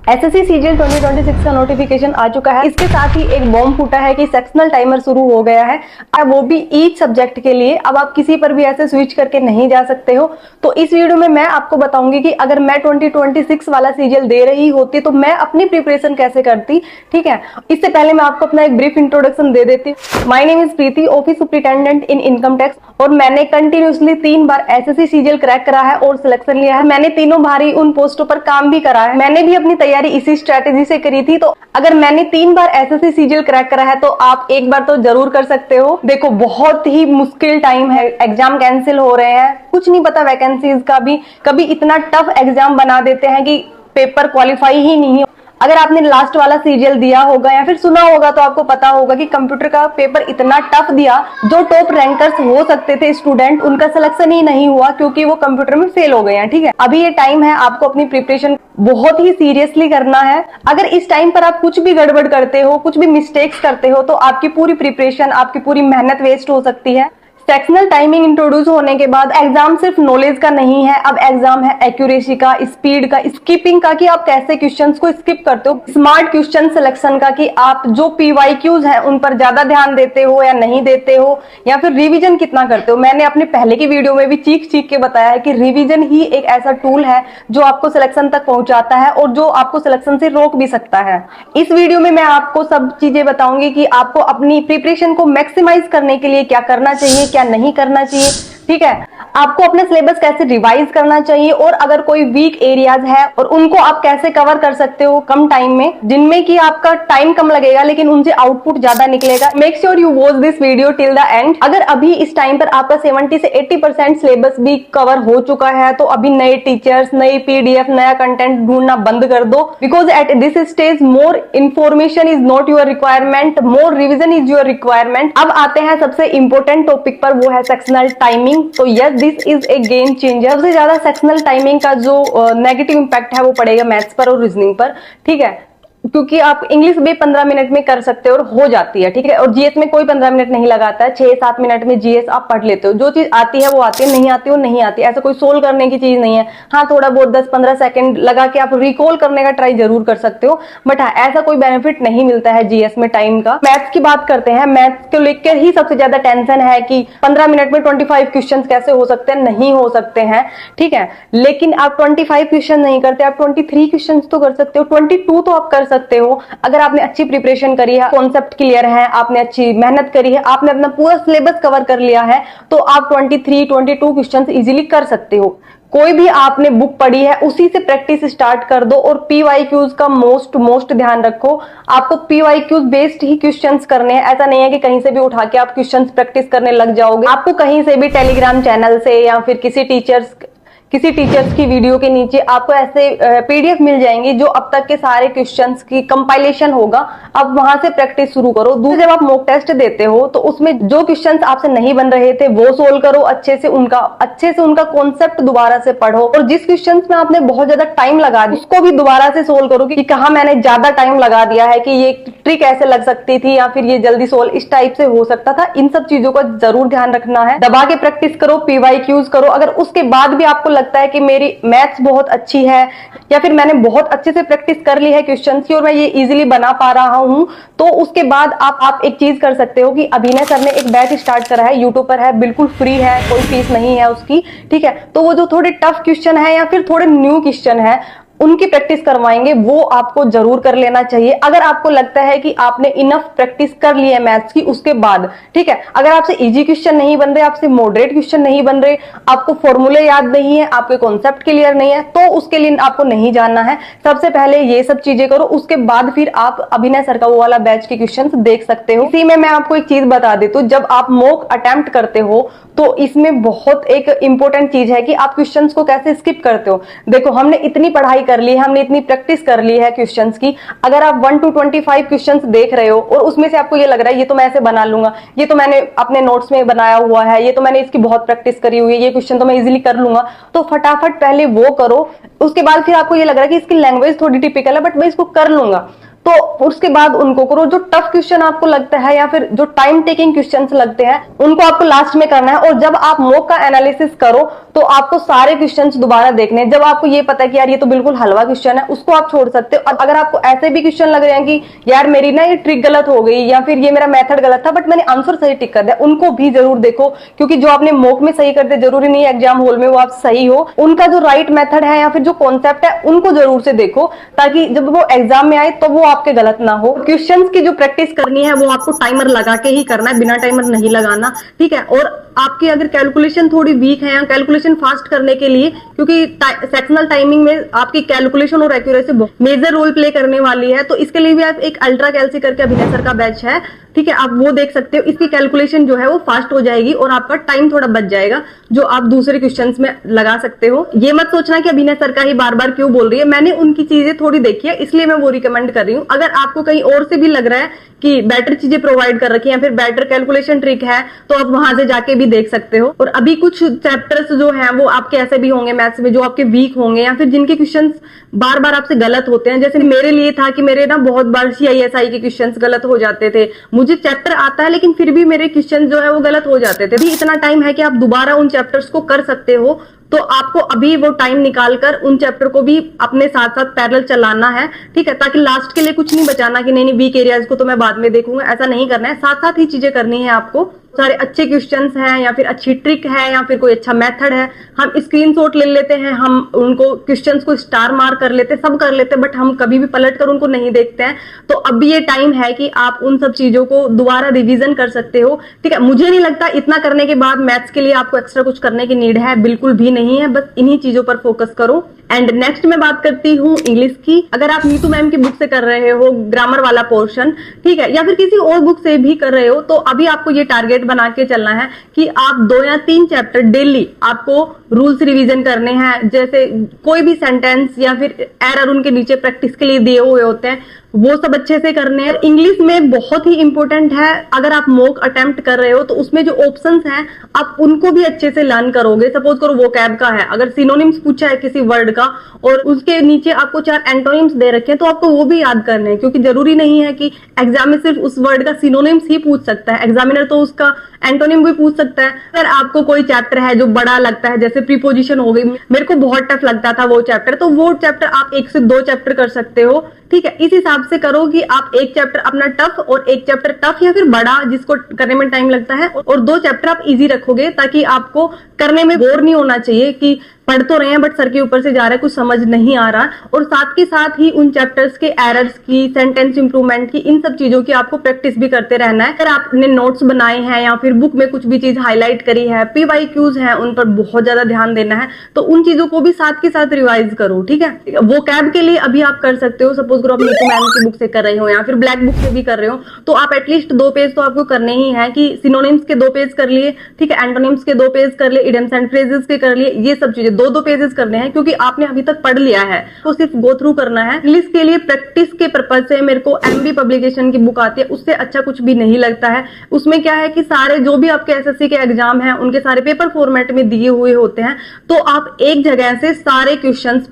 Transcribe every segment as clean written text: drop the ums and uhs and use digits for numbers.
SSC CGL 2026 का notification आ चुका है। इसके साथ ही एक बॉम्ब फूटा है कि सेक्शनल टाइमर शुरू हो गया है, वो भी ईच सब्जेक्ट के लिए। अब आप किसी पर भी ऐसे स्विच करके नहीं जा सकते हो। तो इस वीडियो में मैं आपको बताऊंगी कि अगर मैं 2026 वाला सीजीएल दे रही होती तो मैं अपनी प्रिपरेशन कैसे करती। ठीक है, इससे पहले मैं आपको अपना एक ब्रीफ इंट्रोडक्शन दे देती हूँ। My name is Preeti, office superintendent in income tax, और मैंने कंटिन्यूसली 3 बार एसएससी सीजीएल क्रैक करा है और सिलेक्शन लिया है। मैंने तीनों बार ही उन पोस्टों पर काम भी करा है। मैंने भी अपनी तैयारी इसी स्ट्रेटेजी से करी थी। तो अगर मैंने 3 बार एसएससी सीजीएल क्रैक करा है तो आप एक बार तो जरूर कर सकते हो। देखो, बहुत ही मुश्किल टाइम है, एग्जाम कैंसिल हो रहे हैं, कुछ नहीं पता वैकेंसीज का भी। कभी इतना टफ एग्जाम बना देते हैं कि पेपर क्वालिफाई ही नहीं। अगर आपने लास्ट वाला सीजीएल दिया होगा या फिर सुना होगा तो आपको पता होगा कि कंप्यूटर का पेपर इतना टफ दिया, जो टॉप रैंकर्स हो सकते थे स्टूडेंट, उनका सिलेक्शन ही नहीं हुआ क्योंकि वो कंप्यूटर में फेल हो गए हैं। ठीक है, अभी ये टाइम है आपको अपनी प्रिपरेशन बहुत ही सीरियसली करना है। अगर इस टाइम पर आप कुछ भी गड़बड़ करते हो, कुछ भी मिस्टेक्स करते हो, तो आपकी पूरी प्रिपरेशन, आपकी पूरी मेहनत वेस्ट हो सकती है। सेक्शनल टाइमिंग इंट्रोड्यूस होने के बाद एग्जाम सिर्फ नॉलेज का नहीं है, अब एग्जाम है एक्यूरेसी का, स्पीड का, स्किपिंग का, कि आप कैसे क्वेश्चंस को स्किप करते हो, स्मार्ट क्वेश्चन सिलेक्शन का, कि आप जो पीवाईक्यूज हैं उन पर ज्यादा ध्यान देते हो या नहीं देते हो, या फिर रिवीजन कितना करते हो। मैंने अपने पहले की वीडियो में भी चीख चीख के बताया है कि रिवीजन ही एक ऐसा टूल है जो आपको सिलेक्शन तक पहुंचाता है और जो आपको सिलेक्शन से रोक भी सकता है। इस वीडियो में मैं आपको सब चीजें बताऊंगी कि आपको अपनी प्रिपरेशन को मैक्सिमाइज करने के लिए क्या करना चाहिए, क्या नहीं करना चाहिए। ठीक है, आपको अपना सिलेबस कैसे रिवाइज करना चाहिए, और अगर कोई वीक एरियाज है और उनको आप कैसे कवर कर सकते हो कम टाइम में, जिनमें कि आपका टाइम कम लगेगा लेकिन उनसे आउटपुट ज्यादा निकलेगा। Make sure you watch this video till the end. अगर अभी इस टाइम पर आपका 70 से 80% सिलेबस भी कवर हो चुका है तो अभी नए टीचर्स, नई पीडीएफ, नया कंटेंट ढूंढना बंद कर दो, because at this stage more information is not your requirement, more revision is your requirement. अब आते हैं सबसे इंपॉर्टेंट टॉपिक पर, वो है सेक्शनल टाइमिंग। तो yes, this is a game changer. सबसे ज्यादा सेक्शनल टाइमिंग का जो नेगेटिव इंपैक्ट है वो पड़ेगा मैथ्स पर और रीजनिंग पर। ठीक है, क्योंकि आप इंग्लिश भी 15 मिनट में कर सकते हो और हो जाती है। ठीक है, और जीएस में कोई 15 मिनट नहीं लगाता है, 6-7 मिनट में जीएस आप पढ़ लेते हो। जो चीज आती है वो आती है, नहीं आती हो नहीं आती, ऐसा कोई सोल्व करने की चीज नहीं है। हाँ, थोड़ा बहुत 10-15 सेकंड लगा के आप रिकॉल करने का ट्राई जरूर कर सकते हो, बट हाँ, ऐसा कोई बेनिफिट नहीं मिलता है जीएस में टाइम का। मैथ्स की बात करते हैं, मैथ्स को लेकर ही सबसे ज्यादा टेंशन है कि 15 मिनट में 25 क्वेश्चन कैसे हो सकते हैं, नहीं हो सकते हैं। ठीक है, लेकिन आप 25 क्वेश्चन नहीं करते, आप 23 क्वेश्चन तो कर सकते हो, 22 तो आप कर सकते हो। अगर आपने अच्छी प्रिपरेशन करी है, कॉन्सेप्ट क्लियर है, आपने अच्छी मेहनत करी है, आपने अपना पूरा सिलेबस कवर कर लिया है, तो आप 23-22 क्वेश्चंस इजीली कर सकते हो। कोई भी आपने बुक पढ़ी है उसी से प्रैक्टिस स्टार्ट कर दो, और पीवाईक्यूज का मोस्ट ध्यान रखो। आपको पीवाईक्यूज बेस्ड ही क्वेश्चंस करने हैं, ऐसा नहीं है कि कहीं से भी उठा के आप क्वेश्चंस प्रैक्टिस करने लग जाओगे। आपको कहीं से भी टेलीग्राम चैनल से या फिर किसी टीचर्स की वीडियो के नीचे आपको ऐसे पीडीएफ मिल जाएंगे जो अब तक के सारे क्वेश्चंस की कंपाइलेशन होगा। अब वहां से प्रैक्टिस शुरू करो। दूसरे, जब आप मॉक टेस्ट देते हो तो उसमें जो क्वेश्चंस आपसे नहीं बन रहे थे वो सोल्व करो, अच्छे से उनका कॉन्सेप्ट दोबारा से पढ़ो, और जिस क्वेश्चंस में आपने बहुत ज्यादा टाइम लगा दिया उसको भी दोबारा से सोल्व करो कि कहाँ मैंने ज्यादा टाइम लगा दिया है, कि ये ट्रिक ऐसे लग सकती थी या फिर ये जल्दी सोल्व इस टाइप से हो सकता था। इन सब चीजों का जरूर ध्यान रखना है। दबा के प्रैक्टिस करो, पीवाईक्यूज करो। अगर उसके बाद भी आपको लगता है कि मेरी मैथ्स बहुत अच्छी है या फिर मैंने बहुत अच्छे से प्रैक्टिस कर ली है क्वेश्चंस की और मैं ये इजीली बना पा रहा हूं, तो उसके बाद आप एक चीज कर सकते हो कि अभिनय सर ने एक बैच स्टार्ट करा है, यूट्यूब पर है, बिल्कुल फ्री है, कोई फीस नहीं है उसकी। ठीक है, तो वो जो थोड़े टफ क्वेश्चन है या फिर थोड़े न्यू क्वेश्चन है उनकी प्रैक्टिस करवाएंगे, वो आपको जरूर कर लेना चाहिए। अगर आपको लगता है कि आपने इनफ प्रैक्टिस कर ली है मैथ्स की उसके बाद। ठीक है, अगर आपसे इजी क्वेश्चन नहीं बन रहे, आपसे मॉडरेट क्वेश्चन नहीं बन रहे, आपको फॉर्मूले याद नहीं है, आपके कॉन्सेप्ट क्लियर नहीं है, तो उसके लिए आपको नहीं जानना है। सबसे पहले ये सब चीजें करो, उसके बाद फिर आप अभिनय सर का वो वाला बैच के क्वेश्चन देख सकते हो। इसी में मैं आपको एक चीज बता देती हूँ, जब आप मॉक अटेम्प्ट करते हो तो इसमें बहुत एक इंपॉर्टेंट चीज है कि आप क्वेश्चंस को कैसे स्किप करते हो। देखो, हमने इतनी पढ़ाई कर ली है, हमने इतनी प्रैक्टिस कर ली है क्वेश्चंस की, अगर आप 1 to 25 क्वेश्चंस देख रहे हो और उसमें से आपको ये लग रहा है ये तो मैं ऐसे बना लूंगा, ये तो मैंने अपने नोट्स में बनाया हुआ है, ये तो मैंने इसकी बहुत प्रैक्टिस करी हुई है, ये क्वेश्चन तो मैं इजीली कर लूंगा, तो फटाफट पहले वो करो। उसके बाद फिर आपको ये लग रहा है कि इसकी लैंग्वेज थोड़ी टिपिकल है बट मैं इसको कर लूंगा, तो उसके बाद उनको करो। जो टफ क्वेश्चन आपको लगता है या फिर जो टाइम टेकिंग क्वेश्चंस लगते हैं उनको आपको लास्ट में करना है। और जब आप मॉक का एनालिसिस करो तो आपको सारे क्वेश्चंस दोबारा देखने हैं। जब आपको ये पता है कि यार ये तो बिल्कुल हलवा क्वेश्चन है, उसको आप छोड़ सकते हो। और अगर आपको ऐसे भी क्वेश्चन लग रहे हैं कि यार मेरी ना ये ट्रिक गलत हो गई या फिर ये मेरा मेथड गलत था बट मैंने आंसर सही टिक कर दिया, उनको भी जरूर देखो। क्योंकि जो आपने मॉक में सही करते जरूरी नहीं एग्जाम हॉल में वो आप सही हो। उनका जो राइट मेथड है या फिर जो कॉन्सेप्ट है उनको जरूर से देखो, ताकि जब वो एग्जाम में आए तो वो आपके गलत ना हो। क्वेश्चंस की जो प्रैक्टिस करनी है वो आपको टाइमर लगा के ही करना है, बिना टाइमर नहीं लगाना, ठीक है। और आपकी अगर कैलकुलेशन थोड़ी वीक है या कैलकुलेशन फास्ट करने के लिए, क्योंकि सेक्शनल टाइमिंग में आपकी कैलकुलेशन और एक्यूरेसी मेजर रोल प्ले करने वाली है, तो इसके लिए भी आप एक अल्ट्रा कैल्सी करके अभिनय सर का बैच है, ठीक है, आप वो देख सकते हो। इसकी कैलकुलेशन जो है वो फास्ट हो जाएगी और आपका टाइम थोड़ा बच जाएगा जो आप दूसरे क्वेश्चंस में लगा सकते हो। ये मत सोचना कि अभिनय सर का ही बार बार क्यों बोल रही है, मैंने उनकी चीजें थोड़ी देखी है इसलिए मैं वो रिकमेंड कर रही हूँ। अगर आपको कहीं और से भी लग रहा है कि बेटर चीजें प्रोवाइड कर रखी है या फिर बेटर कैलकुलेशन ट्रिक है तो आप वहां से जाके भी देख सकते हो। और अभी कुछ चैप्टर्स जो है वो आपके ऐसे भी होंगे मैथ्स में जो आपके वीक होंगे या फिर जिनके क्वेश्चंस बार बार आपसे गलत होते हैं। जैसे मेरे लिए था कि मेरे ना बहुत बार CISI के क्वेश्चंस गलत हो जाते थे। मुझे चैप्टर आता है लेकिन फिर भी मेरे क्वेश्चन जो है वो गलत हो जाते थे। भी इतना टाइम है कि आप दोबारा उन चैप्टर्स को कर सकते हो, तो आपको अभी वो टाइम निकालकर उन चैप्टर को भी अपने साथ साथ पैरेलल चलाना है, ठीक है, ताकि लास्ट के लिए कुछ नहीं बचाना कि नहीं वीक एरियाज को तो मैं बाद में देखूंगा, ऐसा नहीं करना है। साथ साथ ही चीजें करनी है आपको। सारे अच्छे क्वेश्चंस हैं या फिर अच्छी ट्रिक है या फिर कोई अच्छा मेथड है, हम स्क्रीनशॉट ले लेते हैं, हम उनको क्वेश्चंस को स्टार मार्क कर लेते हैं, सब कर लेते हैं, बट हम कभी भी पलट कर उनको नहीं देखते हैं। तो अब ये टाइम है कि आप उन सब चीजों को दोबारा रिवीजन कर सकते हो, ठीक है। मुझे नहीं लगता इतना करने के बाद मैथ्स के लिए आपको एक्स्ट्रा कुछ करने की नीड है, बिल्कुल भी नहीं है। बस इन्हीं चीजों पर फोकस करो। एंड नेक्स्ट मैं बात करती हूँ इंग्लिश की। अगर आप नीतू मैम की बुक से कर रहे हो ग्रामर वाला पोर्शन, ठीक है, या फिर किसी और बुक से भी कर रहे हो, तो अभी आपको ये टारगेट बना के चलना है कि आप 2 या 3 चैप्टर डेली आपको रूल्स रिवीजन करने हैं। जैसे कोई भी सेंटेंस या फिर एरर उनके नीचे प्रैक्टिस के लिए दिए हुए होते हैं, वो सब अच्छे से करने हैं। इंग्लिश में बहुत ही इंपॉर्टेंट है, अगर आप मॉक अटेम्प्ट कर रहे हो तो उसमें जो ऑप्शंस हैं आप उनको भी अच्छे से लर्न करोगे। सपोज करो वोकैब का है, अगर सिनोनिम्स पूछा है किसी वर्ड का और उसके नीचे आपको 4 एंटोनिम्स दे रखे हैं तो आपको वो भी याद करने हैं, क्योंकि जरूरी नहीं है कि एग्जाम में सिर्फ उस वर्ड का सिनोनिम्स ही पूछ सकता है, एग्जामिनर तो उसका एंटोनिम भी पूछ सकता है। अगर आपको कोई चैप्टर है जो बड़ा लगता है, जैसे प्रीपोजिशन हो गई, मेरे को बहुत टफ लगता था वो चैप्टर, तो वो चैप्टर आप 1 से 2 चैप्टर कर सकते हो, ठीक है। इस हिसाब से करो कि आप एक चैप्टर अपना टफ और एक चैप्टर टफ या फिर बड़ा जिसको करने में टाइम लगता है, और 2 चैप्टर आप इजी रखोगे ताकि आपको करने में बोर नहीं होना चाहिए कि पढ़ तो रहे हैं बट सर के ऊपर से जा रहा है, कुछ समझ नहीं आ रहा। और साथ के साथ ही उन चैप्टर्स के एरर्स की, सेंटेंस इंप्रूवमेंट की, इन सब चीजों की आपको प्रैक्टिस भी करते रहना है। अगर आपने नोट्स बनाए हैं या फिर बुक में कुछ भी चीज हाईलाइट करी है, PYQs हैं, उन पर बहुत ज्यादा ध्यान देना है, तो उन चीजों को भी साथ के साथ रिवाइज करो, ठीक है। वो कैब के लिए अभी आप कर सकते हो, सपोज करो आप नीतू मैम की बुक से कर रहे हो या फिर ब्लैक बुक से भी कर रहे हो, तो आप एटलीस्ट 2 पेज तो आपको करने ही है कि सिनोनिम्स के 2 पेज कर लिए, ठीक है, एंटोनिम्स के 2 पेज कर लिए, इडियम्स एंड फ्रेजेस के कर लिए, ये सब चीजें 2-2 पेजेस करने हैं, क्योंकि आपने अभी तक पढ़ लिया है तो सिर्फ गो थ्रू करना है। इंग्लिश के लिए प्रैक्टिस के पर्पज से मेरे को MB पब्लिकेशन की बुक आती है, उससे अच्छा कुछ भी नहीं लगता है। उसमें क्या है कि सारे जो भी आपके SSC के एग्जाम हैं उनके सारे पेपर फॉर्मेट में दिए हुए होते हैं, तो आप एक जगह से सारे क्वेश्चंस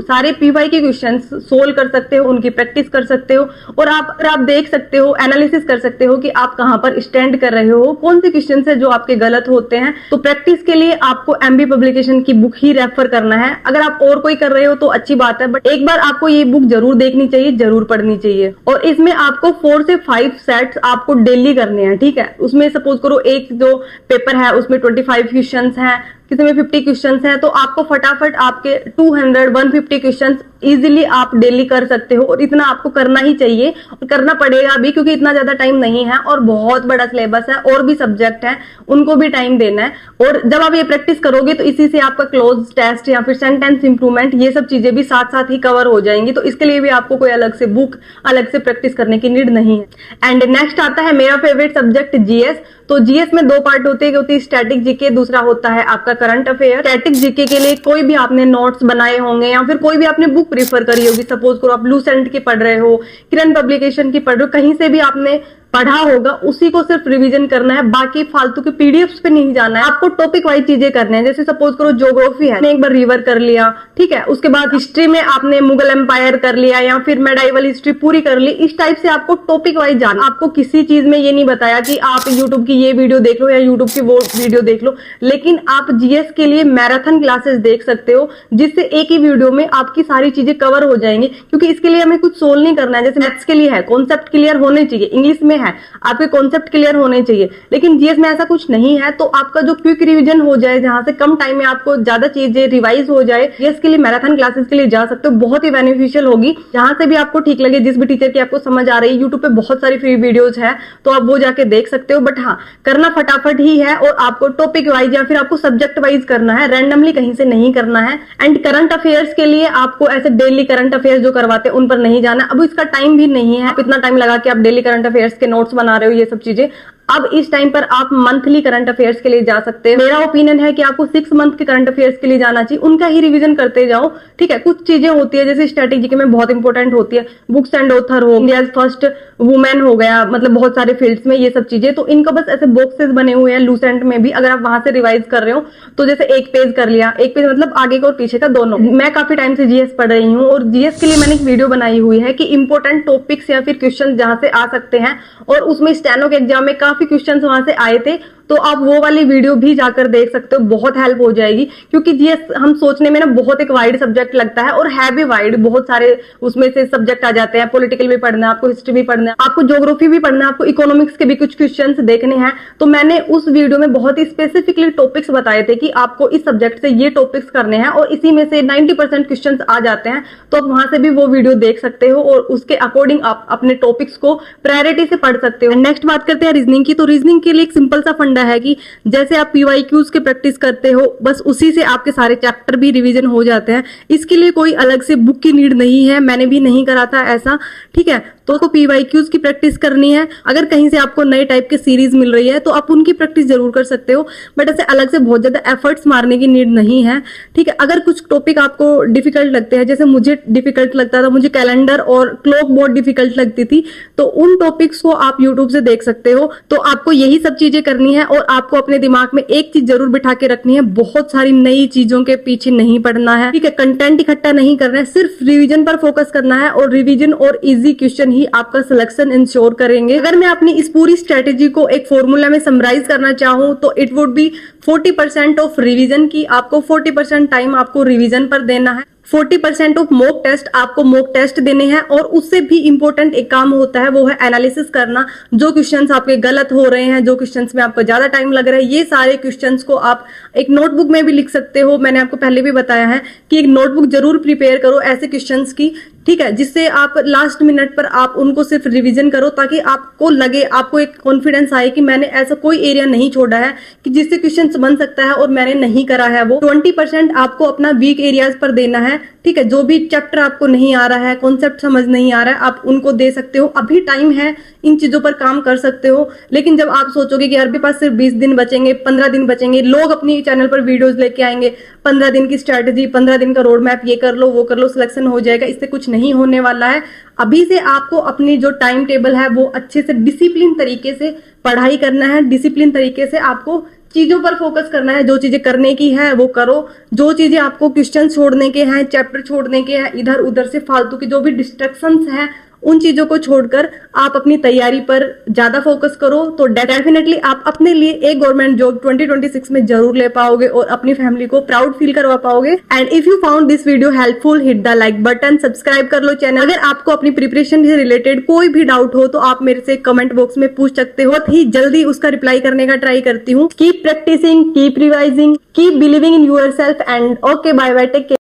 सारे PYQ क्वेश्चंस सोल्व कर सकते हो, उनकी प्रैक्टिस कर सकते हो, और आप देख सकते हो, एनालिसिस कर सकते हो कि आप कहां पर स्टैंड कर रहे हो, कौन से क्वेश्चन है जो आपके गलत होते हैं। तो प्रैक्टिस के लिए आपको MB पब्लिकेशन की बुक ही रेफर करना है। अगर आप और कोई कर रहे हो तो अच्छी बात है, बट एक बार आपको ये बुक जरूर देखनी चाहिए, जरूर पढ़नी चाहिए। और इसमें आपको 4 से 5 सेट्स आपको डेली करने हैं, ठीक है। उसमें सपोज करो एक जो पेपर है उसमें 25 क्वेश्चंस हैं, किसी में 50 क्वेश्चंस हैं, तो आपको फटाफट आपके 200-150 क्वेश्चंस इजीली आप डेली कर सकते हो, और इतना आपको करना ही चाहिए और करना पड़ेगा भी, क्योंकि इतना ज्यादा टाइम नहीं है और बहुत बड़ा सिलेबस है, और भी सब्जेक्ट है उनको भी टाइम देना है। और जब आप ये प्रैक्टिस करोगे तो इसी से आपका क्लोज टेस्ट या फिर सेंटेंस इंप्रूवमेंट, ये सब चीजें भी साथ साथ ही कवर हो जाएंगी, तो इसके लिए भी आपको कोई अलग से बुक, अलग से प्रैक्टिस करने की नीड नहीं है। एंड नेक्स्ट आता है मेरा फेवरेट सब्जेक्ट GS। तो GS में 2 पार्ट होते हैं, एक होती है स्टैटिक जीके, दूसरा होता है आपका करंट अफेयर। स्टैटिक जीके के लिए कोई भी आपने नोट्स बनाए होंगे या फिर कोई भी आपने बुक प्रीफर करी होगी, सपोज करो आप लूसेंट की पढ़ रहे हो, किरण पब्लिकेशन की पढ़ रहे हो, कहीं से भी आपने पढ़ा होगा उसी को सिर्फ रिवीजन करना है, बाकी फालतू के पीडीएफ्स पे नहीं जाना है। आपको टॉपिक वाइज चीजें करनी है। जैसे सपोज करो ज्योग्राफी है, एक बार रिवर कर लिया, ठीक है, उसके बाद हिस्ट्री में आपने मुगल एम्पायर कर लिया या फिर मेडाइवल हिस्ट्री पूरी कर ली। इस टाइप से आपको टॉपिक वाइज जाना। आपको किसी चीज में ये नहीं बताया कि आप यूट्यूब की ये वीडियो देख लो या यूट्यूब की वो वीडियो देख लो, लेकिन आप जीएस के लिए मैराथन क्लासेस देख सकते हो, जिससे एक ही वीडियो में आपकी सारी चीजें कवर हो जाएंगी। क्योंकि इसके लिए हमें कुछ सोल्व नहीं करना है। जैसे मैथ्स के लिए है, कॉन्सेप्ट क्लियर होने चाहिए, इंग्लिश में है आपके कॉन्सेप्ट क्लियर होने चाहिए, लेकिन जीएस में ऐसा कुछ नहीं है। तो आपका जो क्विक रिवीजन हो जाए, जहां से कम टाइम में आपको ज्यादा चीजें रिवाइज हो जाए, जीएस के लिए मैराथन क्लासेस के लिए जा सकते हो। बहुत ही बेनिफिशियल होगी। जहां से भी आपको ठीक लगे, जिस भी टीचर की आपको समझ आ रही है, यूट्यूब पे बहुत सारी फ्री वीडियोज है, तो आप वो जाके देख सकते हो। बट हाँ, करना फटाफट ही है और आपको टॉपिक वाइज या फिर आपको सब्जेक्ट वाइज करना है, रैंडमली कहीं से नहीं करना है। एंड करंट अफेयर्स के लिए आपको ऐसे डेली करंट अफेयर्स जो करवाते हैं उन पर नहीं जाना। अब इसका टाइम भी नहीं है, आप इतना टाइम लगा के आप डेली करंट अफेयर्स के नोट्स बना रहे हो, ये सब चीजें। अब इस टाइम पर आप मंथली करंट अफेयर्स के लिए जा सकते हैं। मेरा ओपिनियन है कि आपको 6 मंथ के करंट अफेयर्स के लिए जाना चाहिए, उनका ही रिवीजन करते जाओ, ठीक है। कुछ चीजें होती है जैसे स्ट्रेटेजी के में बहुत इंपॉर्टेंट होती है, बुक्स एंड ऑथर हो, इंडिया फर्स्ट वुमेन हो गया, मतलब बहुत सारे फील्ड्स में ये सब चीजें, तो इनका बस ऐसे बॉक्सेस बने हुए हैं लूसेंट में भी। अगर आप वहां से रिवाइज कर रहे हो तो जैसे एक पेज कर लिया, एक पेज मतलब आगे का और पीछे का दोनों। मैं काफी टाइम से जीएस पढ़ रही हूँ और जीएस के लिए मैंने एक वीडियो बनाई हुई है कि इंपॉर्टेंट टॉपिक्स या फिर क्वेश्चन जहां से आ सकते हैं, और उसमें स्टेनो के एग्जाम में काफी क्वेश्चन वहां से आए थे, तो आप वो वाली वीडियो भी जाकर देख सकते हो, बहुत हेल्प हो जाएगी। क्योंकि जीएस हम सोचने में ना बहुत एक वाइड सब्जेक्ट लगता है, और है भी वाइड, बहुत सारे उसमें से सब्जेक्ट आ जाते हैं। पॉलिटिकल भी पढ़ना है आपको, हिस्ट्री भी पढ़ना है आपको, ज्योग्राफी भी पढ़ना है आपको, इकोनॉमिक्स के भी कुछ क्वेश्चंस देखने हैं। तो मैंने उस वीडियो में बहुत ही स्पेसिफिकली टॉपिक्स बताए थे कि आपको इस सब्जेक्ट से ये टॉपिक्स करने हैं, और इसी में से 90% क्वेश्चंस आ जाते हैं। तो आप वहां से भी वो वीडियो देख सकते हो और उसके अकॉर्डिंग आप अपने टॉपिक्स को प्रायोरिटी से पढ़ सकते हो। नेक्स्ट बात करते हैं रीजनिंग की। तो रीजनिंग के लिए एक सिंपल सा फंडा है कि जैसे आप पीवाईक्यूज के प्रैक्टिस करते हो, बस उसी से आपके सारे चैप्टर भी रिवीजन हो जाते हैं। इसके लिए कोई अलग से बुक की नीड नहीं है, मैंने भी नहीं करा था ऐसा, ठीक है। तो आपको पीवाईक्यूज की प्रैक्टिस करनी है। अगर कहीं से आपको नए टाइप की सीरीज मिल रही है तो आप उनकी प्रैक्टिस जरूर कर सकते हो, बट ऐसे अलग से बहुत ज्यादा एफर्ट्स मारने की नीड नहीं है, ठीक है। अगर कुछ टॉपिक आपको डिफिकल्ट लगते हैं, जैसे मुझे डिफिकल्ट लगता था, मुझे कैलेंडर और क्लॉक बहुत डिफिकल्ट लगती थी, तो उन टॉपिक्स को आप यूट्यूब से देख सकते हो। तो आपको यही सब चीजें करनी है, और आपको अपने दिमाग में एक चीज जरूर बिठा के रखनी है, बहुत सारी नई चीजों के पीछे नहीं पड़ना है, ठीक है। कंटेंट इकट्ठा नहीं करना है, सिर्फ रिवीजन पर फोकस करना है, और रिवीजन और इजी क्वेश्चन ही आपका सिलेक्शन इंश्योर करेंगे। अगर मैं अपनी इस पूरी स्ट्रेटेजी को एक फॉर्मूला में समराइज करना चाहूं तो it would be 40% of revision की। आपको 40% टाइम आपको रिवीजन पर देना है, 40% ऑफ मॉक टेस्ट आपको मॉक टेस्ट देने हैं, और उससे भी इंपॉर्टेंट एक काम होता है, वो है एनालिसिस करना। जो क्वेश्चंस आपके गलत हो रहे हैं, जो क्वेश्चंस में आपको ज्यादा टाइम लग रहा है, ये सारे क्वेश्चंस को आप एक नोटबुक में भी लिख सकते हो। मैंने आपको पहले भी बताया है कि एक नोटबुक जरूर प्रिपेयर करो ऐसे क्वेश्चंस की, ठीक है, जिससे आप लास्ट मिनट पर आप उनको सिर्फ रिवीजन करो, ताकि आपको लगे, आपको एक कॉन्फिडेंस आए कि मैंने ऐसा कोई एरिया नहीं छोड़ा है कि जिससे क्वेश्चन बन सकता है और मैंने नहीं करा है वो। 20% आपको अपना वीक एरियाज पर देना है, ठीक है। जो भी चैप्टर आपको नहीं आ रहा है, कॉन्सेप्ट समझ नहीं आ रहा है, आप उनको दे सकते हो। अभी टाइम है, इन चीजों पर काम कर सकते हो। लेकिन जब आप सोचोगे कि यार मेरे पास सिर्फ 20 दिन बचेंगे, 15 दिन बचेंगे, लोग अपनी चैनल पर वीडियोस लेके आएंगे, 15 दिन की स्ट्रैटेजी, 15 दिन का रोड मैप, ये कर लो वो कर लो, सिलेक्शन हो जाएगा, इससे कुछ नहीं होने वाला है। अभी से आपको अपनी जो टाइम टेबल है वो अच्छे से डिसिप्लिन तरीके से पढ़ाई करना है, डिसिप्लिन तरीके से आपको चीजों पर फोकस करना है। जो चीजें करने की है वो करो, जो चीजें आपको क्वेश्चन छोड़ने के हैं, चैप्टर छोड़ने के हैं, इधर उधर से फालतू की जो भी डिस्ट्रैक्शंस हैं, उन चीजों को छोड़कर आप अपनी तैयारी पर ज्यादा फोकस करो, तो डेफिनेटली आप अपने लिए एक गवर्नमेंट जॉब 2026 में जरूर ले पाओगे और अपनी फैमिली को प्राउड फील करवा पाओगे। And if you found this video helpful, hit the like button, subscribe कर लो चैनल। अगर आपको अपनी प्रिपरेशन से रिलेटेड कोई भी डाउट हो तो आप मेरे से कमेंट बॉक्स में पूछ सकते हो, बहुत ही जल्दी उसका रिप्लाई करने का ट्राई करती हूँ। Keep practising, keep revising, keep believing in your self, and okay, bye bye, take care.